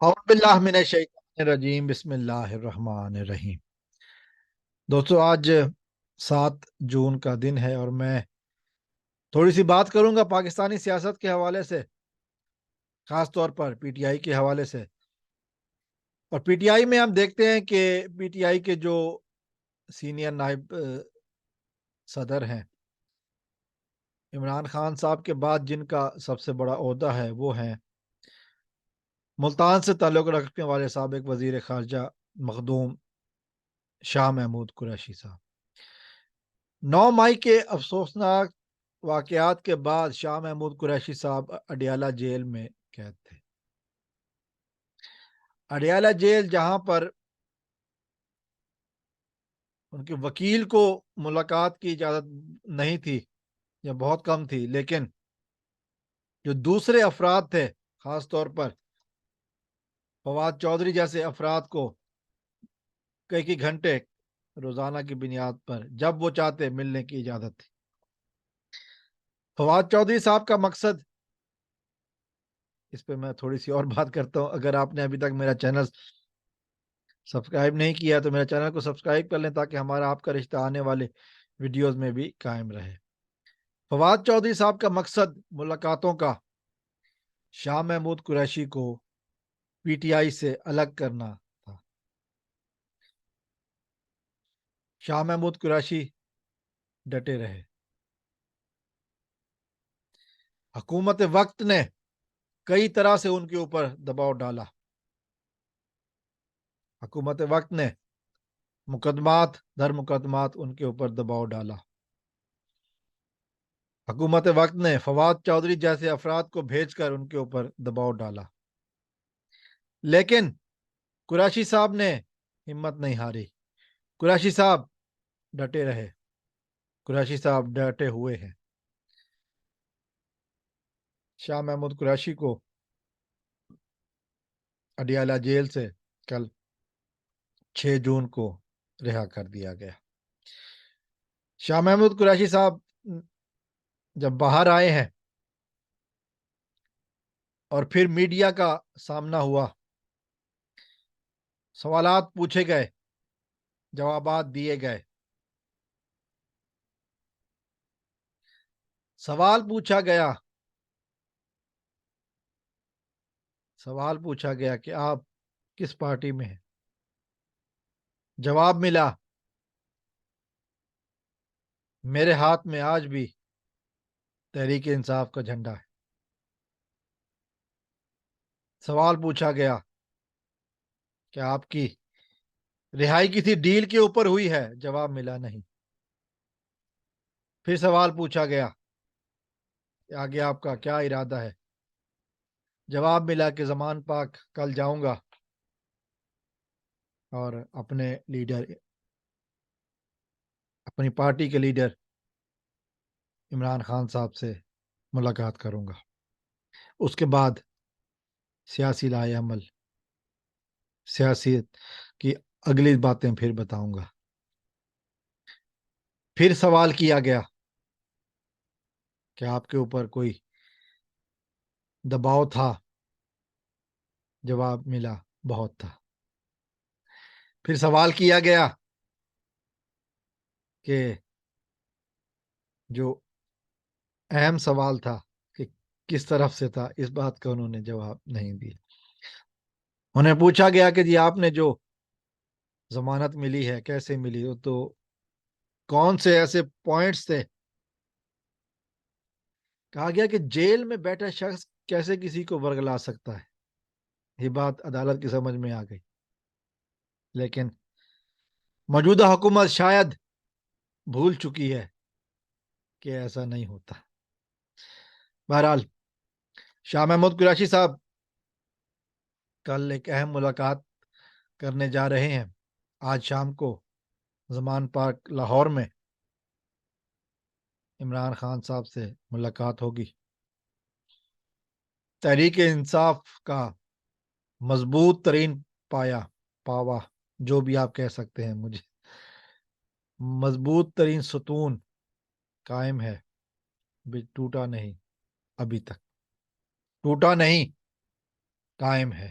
اعوذ باللہ من الشیطان الرجیم بسم اللہ الرحمن الرحیم۔ دوستو، آج 7 جون کا دن ہے اور میں تھوڑی سی بات کروں گا پاکستانی سیاست کے حوالے سے، خاص طور پر پی ٹی آئی کے حوالے سے۔ اور پی ٹی آئی میں ہم دیکھتے ہیں کہ پی ٹی آئی کے جو سینئر نائب صدر ہیں، عمران خان صاحب کے بعد جن کا سب سے بڑا عہدہ ہے وہ ہیں ملتان سے تعلق رکھنے والے سابق وزیر خارجہ مخدوم شاہ محمود قریشی صاحب۔ 9 مئی کے افسوسناک واقعات کے بعد شاہ محمود قریشی صاحب اڈیالہ جیل میں قید تھے۔ اڈیالہ جیل جہاں پر ان کے وکیل کو ملاقات کی اجازت نہیں تھی یا بہت کم تھی، لیکن جو دوسرے افراد تھے، خاص طور پر فواد چودھری جیسے افراد کو کئی گھنٹے روزانہ کی بنیاد پر جب وہ چاہتے ملنے کی اجازت تھی۔ فواد چودھری صاحب کا مقصد، اس پہ میں تھوڑی سی اور بات کرتا ہوں۔ اگر آپ نے ابھی تک میرا چینل سبسکرائب نہیں کیا تو میرا چینل کو سبسکرائب کر لیں تاکہ ہمارا آپ کا رشتہ آنے والے ویڈیوز میں بھی قائم رہے۔ فواد چودھری صاحب کا مقصد ملاقاتوں کا شاہ محمود قریشی کو پی ٹی آئی سے الگ کرنا تھا۔ شاہ محمود قریشی ڈٹے رہے۔ حکومت وقت نے کئی طرح سے ان کے اوپر دباؤ ڈالا۔ حکومت وقت نے مقدمات در مقدمات ان کے اوپر دباؤ ڈالا۔ حکومت وقت نے فواد چودھری جیسے افراد کو بھیج کر ان کے اوپر دباؤ ڈالا، لیکن قریشی صاحب نے ہمت نہیں ہاری۔ قریشی صاحب ڈٹے رہے۔ قریشی صاحب ڈٹے ہوئے ہیں۔ شاہ محمود قریشی کو اڈیالہ جیل سے کل 6 جون کو رہا کر دیا گیا۔ شاہ محمود قریشی صاحب جب باہر آئے ہیں اور پھر میڈیا کا سامنا ہوا، سوالات پوچھے گئے، جوابات دیے گئے۔ سوال پوچھا گیا کہ آپ کس پارٹی میں ہیں؟ جواب ملا، میرے ہاتھ میں آج بھی تحریک انصاف کا جھنڈا ہے۔ سوال پوچھا گیا کہ آپ کی رہائی کسی ڈیل کے اوپر ہوئی ہے؟ جواب ملا نہیں۔ پھر سوال پوچھا گیا کہ آگے آپ کا کیا ارادہ ہے؟ جواب ملا کہ زمان پاک کل جاؤں گا اور اپنے لیڈر، اپنی پارٹی کے لیڈر عمران خان صاحب سے ملاقات کروں گا۔ اس کے بعد سیاسی لائحہ عمل، سیاست کی اگلی باتیں پھر بتاؤں گا۔ پھر سوال کیا گیا کہ آپ کے اوپر کوئی دباؤ تھا؟ جواب ملا، بہت تھا۔ پھر سوال کیا گیا کہ جو اہم سوال تھا کہ کس طرف سے تھا، اس بات کا انہوں نے جواب نہیں دیا۔ انہیں پوچھا گیا کہ جی آپ نے جو ضمانت ملی ہے کیسے ملی، تو کون سے ایسے پوائنٹس تھے؟ کہا گیا کہ جیل میں بیٹھا شخص کیسے کسی کو ورگلا سکتا ہے۔ یہ بات عدالت کی سمجھ میں آ گئی، لیکن موجودہ حکومت شاید بھول چکی ہے کہ ایسا نہیں ہوتا۔ بہرحال شاہ محمود قریشی صاحب کل ایک اہم ملاقات کرنے جا رہے ہیں۔ آج شام کو زمان پارک لاہور میں عمران خان صاحب سے ملاقات ہوگی۔ تحریک انصاف کا مضبوط ترین پاوا، جو بھی آپ کہہ سکتے ہیں، مجھے مضبوط ترین ستون قائم ہے، ٹوٹا نہیں، ابھی تک ٹوٹا نہیں، قائم ہے۔